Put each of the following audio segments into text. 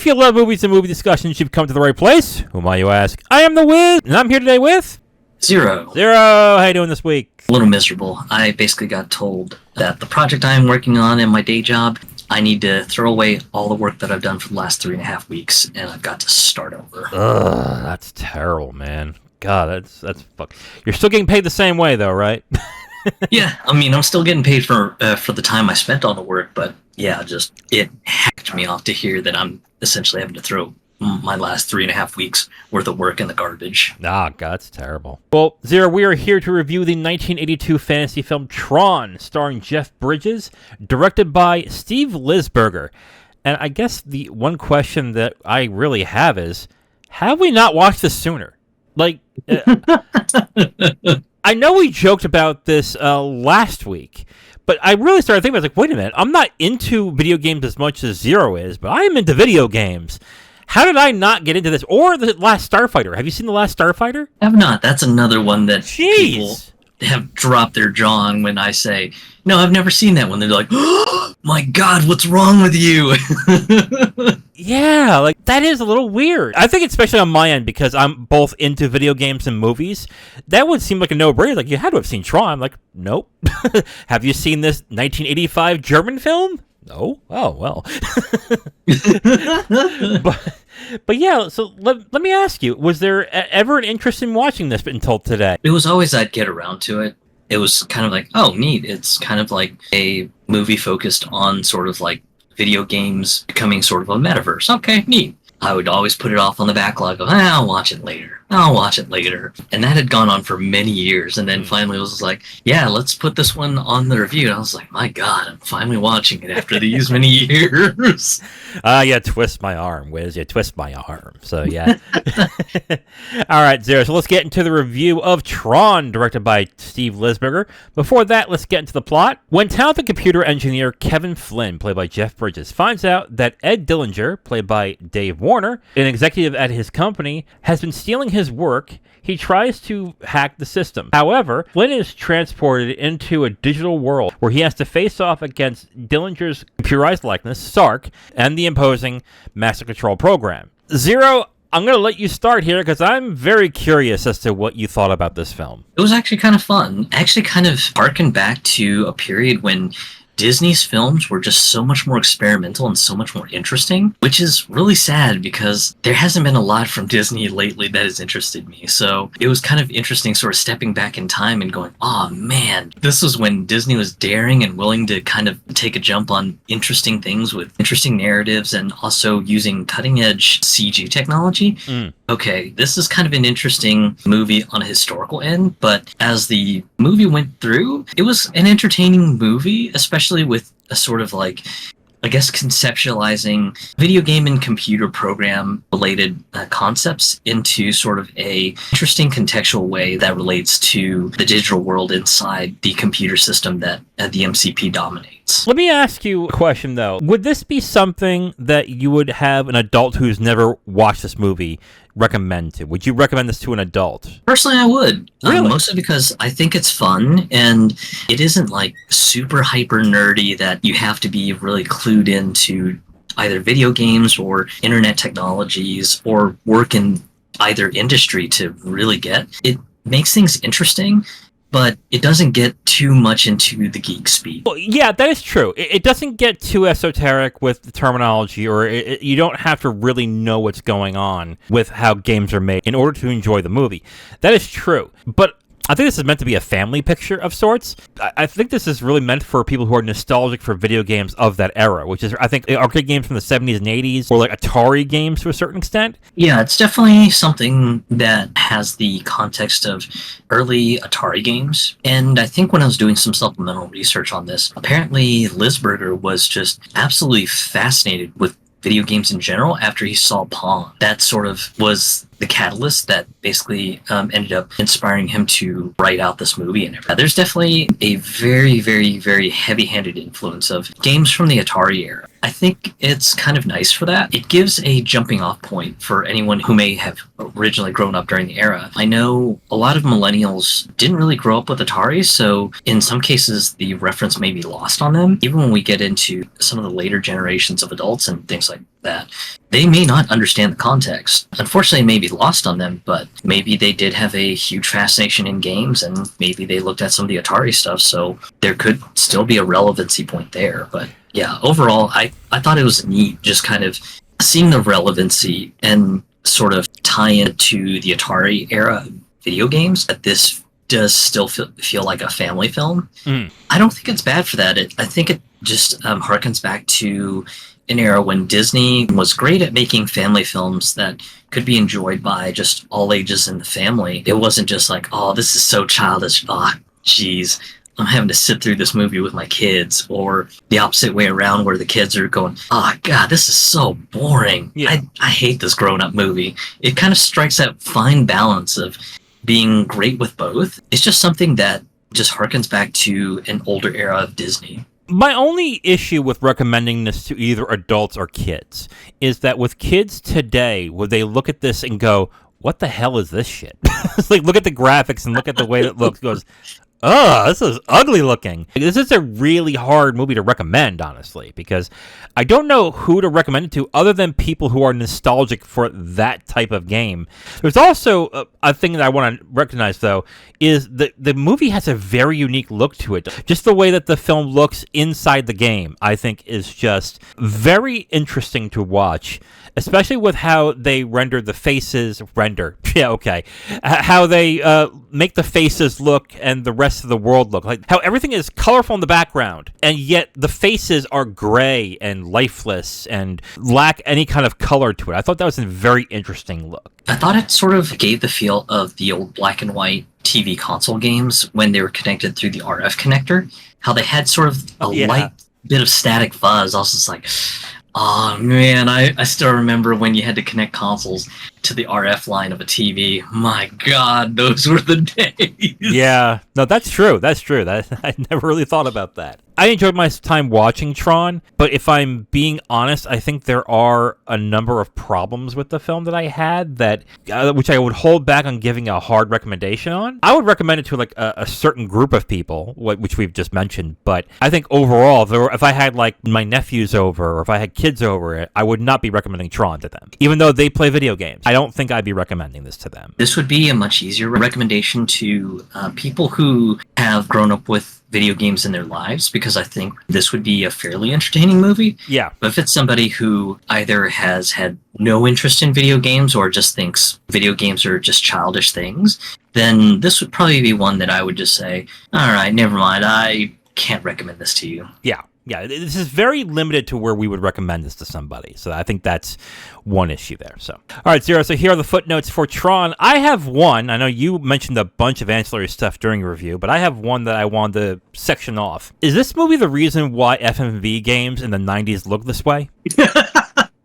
you love movies and movie discussions, you've come to the right place. Who might you ask? I am the Wiz, and I'm here today with... Zero. How you doing this week? A little miserable. I basically got told that the project I'm working on in my day job, I need to throw away all the work that I've done for the last 3.5 weeks, and I've got to start over. Ugh, that's terrible, man. God, that's fuck. You're still getting paid the same way, though, right? Yeah, I mean, I'm still getting paid for the time I spent on the work, but yeah, just it hacked me off to hear that I'm essentially having to throw my last 3.5 weeks worth of work in the garbage. Ah, God, that's terrible. Well, Zero, we are here to review the 1982 fantasy film Tron, starring Jeff Bridges, directed by Steve Lisberger. And I guess the one question that I really have is, have we not watched this sooner? Like, I know we joked about this last week, but I really started thinking, I was like, wait a minute, I'm not into video games as much as Zero is, but I am into video games. How did I not get into this? Or The Last Starfighter. Have you seen The Last Starfighter? I have not. That's another one that people have dropped their jaw on when I say, no, I've never seen that one. They're like, oh, my God, what's wrong with you? Yeah, like, that is a little weird. I think especially on my end, because I'm both into video games and movies, that would seem like a no-brainer. Like, you had to have seen Tron. I'm like, nope. Have you seen this 1985 German film? No? Oh, well. but yeah, so let me ask you, was there ever an interest in watching this until today? It was always I'd get around to it. It was kind of like, oh, neat. It's kind of like a movie focused on sort of like video games becoming sort of a metaverse. Okay, neat. I would always put it off on the backlog of, I'll watch it later. I'll watch it later. And that had gone on for many years. And then finally it was like, yeah, let's put this one on the review. And I was like, my God, I'm finally watching it after these many years. Yeah, twist my arm, Wiz. Yeah, twist my arm. So, yeah. All right, Zero. So let's get into the review of Tron, directed by Steve Lisberger. Before that, let's get into the plot. When talented computer engineer Kevin Flynn, played by Jeff Bridges, finds out that Ed Dillinger, played by Dave Warner, an executive at his company, has been stealing his work, he tries to hack the system. However, Flynn is transported into a digital world where he has to face off against Dillinger's computerized likeness, Sark, and the imposing master control program. Zero, I'm going to let you start here because I'm very curious as to what you thought about this film. It was actually kind of fun. Actually kind of harkened back to a period when Disney's films were just so much more experimental and so much more interesting, which is really sad because there hasn't been a lot from Disney lately that has interested me. So it was kind of interesting sort of stepping back in time and going, oh man, this was when Disney was daring and willing to kind of take a jump on interesting things with interesting narratives and also using cutting edge CG technology. Okay, this is kind of an interesting movie on a historical end, but as the movie went through, it was an entertaining movie, especially with a sort of like, I guess, conceptualizing video game and computer program related concepts into sort of a interesting contextual way that relates to the digital world inside the computer system that the MCP dominates. Let me ask you a question, though. Would this be something that you would have an adult who's never watched this movie recommend to? Would you recommend this to an adult? Personally, I would. Really? Mostly because I think it's fun, and it isn't like super hyper nerdy that you have to be really clued into either video games or internet technologies or work in either industry to really get. It makes things interesting, but it doesn't get too much into the geek speak. Well, yeah, that is true. It doesn't get too esoteric with the terminology, or you don't have to really know what's going on with how games are made in order to enjoy the movie. That is true. But I think this is meant to be a family picture of sorts. I think this is really meant for people who are nostalgic for video games of that era, which is, I think, arcade games from the 70s and 80s, or like Atari games to a certain extent. Yeah, it's definitely something that has the context of early Atari games. And I think when I was doing some supplemental research on this, apparently Lisberger was just absolutely fascinated with video games in general after he saw Pong. That sort of was the catalyst that basically ended up inspiring him to write out this movie and everything. There's definitely a very, very, very heavy-handed influence of games from the Atari era. I think it's kind of nice for that. It gives a jumping off point for anyone who may have originally grown up during the era. I know a lot of millennials didn't really grow up with Atari, so in some cases the reference may be lost on them. Even when we get into some of the later generations of adults and things like that they may not understand the context. Unfortunately, it may be lost on them, but maybe they did have a huge fascination in games, and maybe they looked at some of the Atari stuff, so there could still be a relevancy point there. But yeah, overall, I thought it was neat just kind of seeing the relevancy and sort of tie into the Atari era video games, that this does still feel like a family film. I don't think it's bad for that. I think it just harkens back to an era when Disney was great at making family films that could be enjoyed by just all ages in the family. It wasn't just like, oh, this is so childish. Oh, geez, I'm having to sit through this movie with my kids, or the opposite way around where the kids are going, oh, God, this is so boring. Yeah. I hate this grown-up movie. It kind of strikes that fine balance of being great with both. It's just something that just harkens back to an older era of Disney. My only issue with recommending this to either adults or kids is that with kids today, would they look at this and go, what the hell is this shit? It's like, look at the graphics and look at the way it looks, goes, oh, this is ugly looking. This is a really hard movie to recommend, honestly, because I don't know who to recommend it to other than people who are nostalgic for that type of game. There's also a thing that I want to recognize, though, is that the movie has a very unique look to it. Just the way that the film looks inside the game, I think, is just very interesting to watch, especially with how they render the faces. How they make the faces look and the rest of the world look. Like how everything is colorful in the background, and yet the faces are gray and lifeless and lack any kind of color to it. I thought that was a very interesting look. I thought it sort of gave the feel of the old black and white TV console games when they were connected through the RF connector. How they had sort of a light bit of static fuzz. I was just like, oh man, I still remember when you had to connect consoles to the RF line of a TV. My God, those were the days. Yeah, no, that's true. That's true. I never really thought about that. I enjoyed my time watching Tron, but if I'm being honest, I think there are a number of problems with the film that I had that, which I would hold back on giving a hard recommendation on. I would recommend it to like a certain group of people, which we've just mentioned, but I think overall, if I had like my nephews over or if I had kids over, I would not be recommending Tron to them, even though they play video games. I don't think I'd be recommending this to them. This would be a much easier recommendation to people who have grown up with video games in their lives, because I think this would be a fairly entertaining movie. Yeah. But if it's somebody who either has had no interest in video games or just thinks video games are just childish things, then this would probably be one that I would just say, all right, never mind, I can't recommend this to you. Yeah. Yeah, this is very limited to where we would recommend this to somebody. So I think that's one issue there. So, all right, Zero. So here are the footnotes for Tron. I have one. I know you mentioned a bunch of ancillary stuff during your review, but I have one that I wanted to section off. Is this movie the reason why FMV games in the 90s look this way?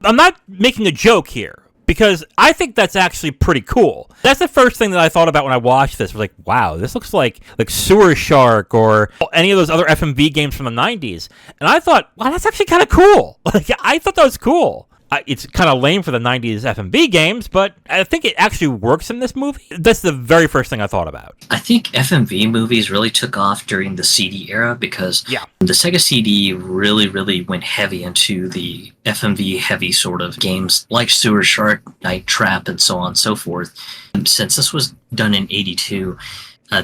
I'm not making a joke here, because I think that's actually pretty cool. That's the first thing that I thought about when I watched this. I was like, wow, this looks like Sewer Shark or any of those other FMV games from the 90s. And I thought, wow, that's actually kind of cool. Like, I thought that was cool. It's kind of lame for the 90s FMV games, but I think it actually works in this movie. That's the very first thing I thought about. I think FMV movies really took off during the CD era, because the Sega CD really went heavy into the FMV heavy sort of games like Sewer Shark, Night Trap, and so on and so forth. And since this was done in 82,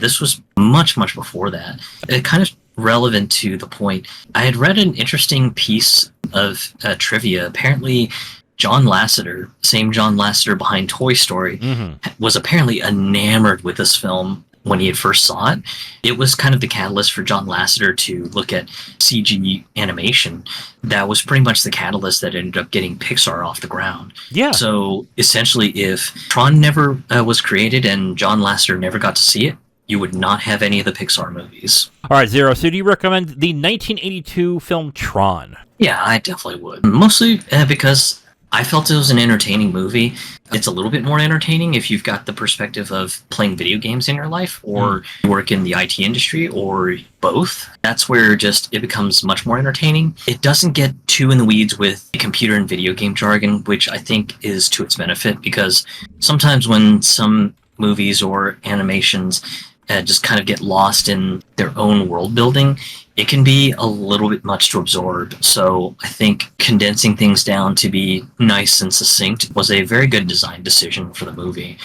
this was much before that. It kind of relevant to the point. I had read an interesting piece of trivia. Apparently, John Lasseter, same John Lasseter behind Toy Story, was apparently enamored with this film when he had first saw it. It was kind of the catalyst for John Lasseter to look at CG animation. That was pretty much the catalyst that ended up getting Pixar off the ground. Yeah. So essentially, if Tron never was created and John Lasseter never got to see it, you would not have any of the Pixar movies. All right, Zero. So do you recommend the 1982 film Tron? Yeah, I definitely would. Mostly because I felt it was an entertaining movie. It's a little bit more entertaining if you've got the perspective of playing video games in your life, or you work in the IT industry, or both. That's where just it becomes much more entertaining. It doesn't get too in the weeds with computer and video game jargon, which I think is to its benefit, because sometimes when some movies or animations just kind of get lost in their own world building, it can be a little bit much to absorb. So I think condensing things down to be nice and succinct was a very good design decision for the movie.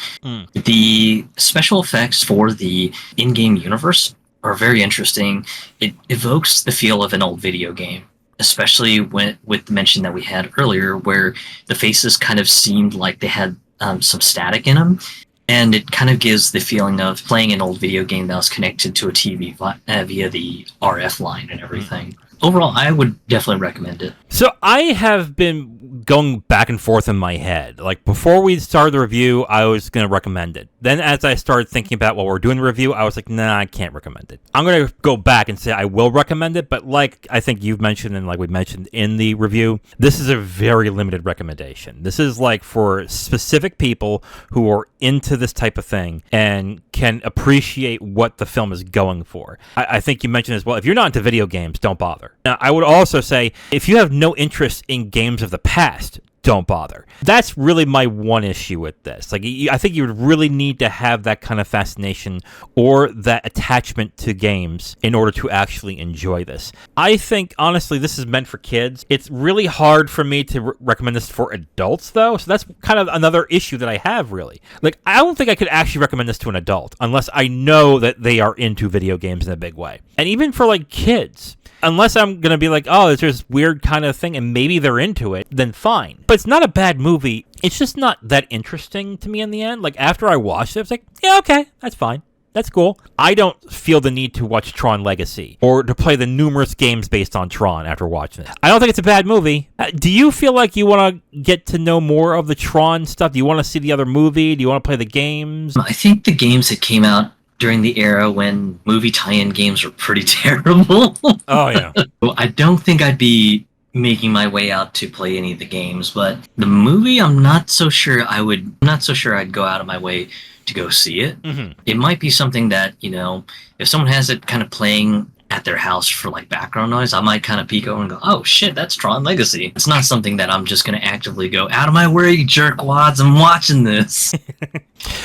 The special effects for the in-game universe are very interesting. It evokes the feel of an old video game, especially with the mention that we had earlier, where the faces kind of seemed like they had some static in them. And it kind of gives the feeling of playing an old video game that was connected to a TV via the RF line and everything. Overall, I would definitely recommend it. So I have been going back and forth in my head. Like, before we started the review, I was going to recommend it. Then as I started thinking about what we're doing the review, I was like, nah, I can't recommend it. I'm going to go back and say I will recommend it, but like I think you've mentioned and like we mentioned in the review, this is a very limited recommendation. This is like for specific people who are into this type of thing and can appreciate what the film is going for. I think you mentioned as well, if you're not into video games, don't bother. Now, I would also say, if you have no interest in games of the past, don't bother. That's really my one issue with this. Like, I think you would really need to have that kind of fascination or that attachment to games in order to actually enjoy this. I think, honestly, this is meant for kids. It's really hard for me to recommend this for adults, though, so that's kind of another issue that I have, really. Like, I don't think I could actually recommend this to an adult unless I know that they are into video games in a big way. And even for, like, kids, unless I'm going to be like, oh, there's this weird kind of thing, and maybe they're into it, then fine. But it's not a bad movie. It's just not that interesting to me in the end. Like, after I watched it, I was like, yeah, okay, that's fine. That's cool. I don't feel the need to watch Tron Legacy or to play the numerous games based on Tron after watching it. I don't think it's a bad movie. Do you feel like you want to get to know more of the Tron stuff? Do you want to see the other movie? Do you want to play the games? I think the games that came out during the era when movie tie-in games were pretty terrible. Oh, yeah. I don't think I'd be making my way out to play any of the games, but the movie, I'm not so sure I'd go out of my way to go see it. Mm-hmm. It might be something that, if someone has it kind of playing at their house for like background noise, I might kind of peek over and go, oh shit, that's Tron Legacy. It's not something that I'm just going to actively go out of my way, jerkwads, I'm watching this.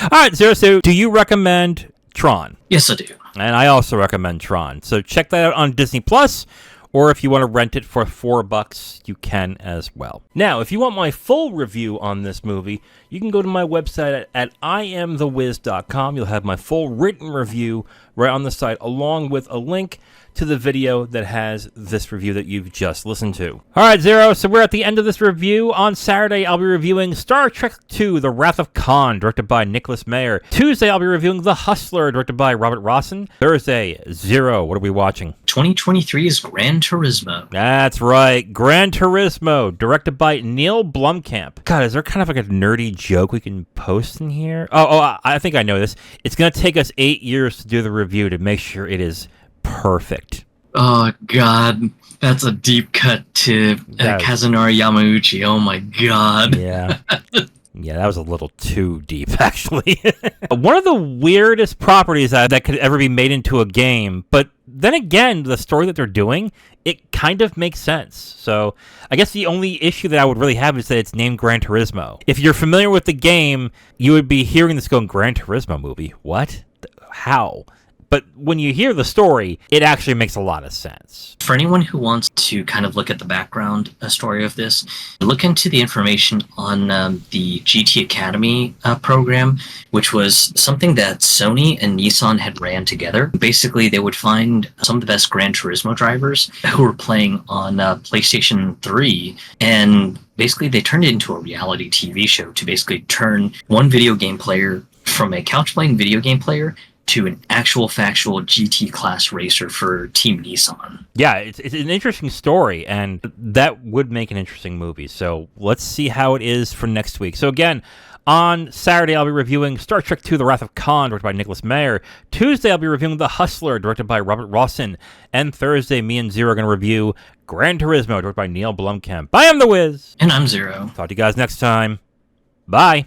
All right, Zero, so do you recommend Tron? Yes, I do. And I also recommend Tron. So check that out on Disney Plus, or if you want to rent it for $4, you can as well. Now, if you want my full review on this movie, you can go to my website at iamthewiz.com. You'll have my full written review right on the site, along with a link to the video that has this review that you've just listened to. All right, Zero, so we're at the end of this review. On Saturday, I'll be reviewing Star Trek II, The Wrath of Khan, directed by Nicholas Meyer. Tuesday, I'll be reviewing The Hustler, directed by Robert Rossen. Thursday, Zero, what are we watching? 2023's Gran Turismo. That's right, Gran Turismo, directed by Neil Blomkamp. God, is there kind of like a nerdy joke we can post in here? Oh, I think I know this. It's going to take us 8 years to do the review to make sure it is perfect. Oh God, that's a deep cut to Kazunori Yamauchi. Oh my God. Yeah. Yeah, that was a little too deep, actually. One of the weirdest properties that could ever be made into a game, but then again, the story that they're doing, it kind of makes sense. So I guess the only issue that I would really have is that it's named Gran Turismo. If you're familiar with the game, you would be hearing this going, Gran Turismo movie? What? How? But when you hear the story, it actually makes a lot of sense. For anyone who wants to kind of look at the background story of this, look into the information on the GT Academy program, which was something that Sony and Nissan had ran together. Basically, they would find some of the best Gran Turismo drivers who were playing on PlayStation 3, and basically they turned it into a reality TV show to basically turn one video game player from a couch-playing video game player to an actual factual GT class racer for Team Nissan. Yeah, it's an interesting story, and that would make an interesting movie. So let's see how it is for next week. So again, on Saturday, I'll be reviewing Star Trek II, The Wrath of Khan, directed by Nicholas Meyer. Tuesday, I'll be reviewing The Hustler, directed by Robert Rossen. And Thursday, me and Zero are going to review Gran Turismo, directed by Neil Blomkamp. I am The Wiz. And I'm Zero. Talk to you guys next time. Bye.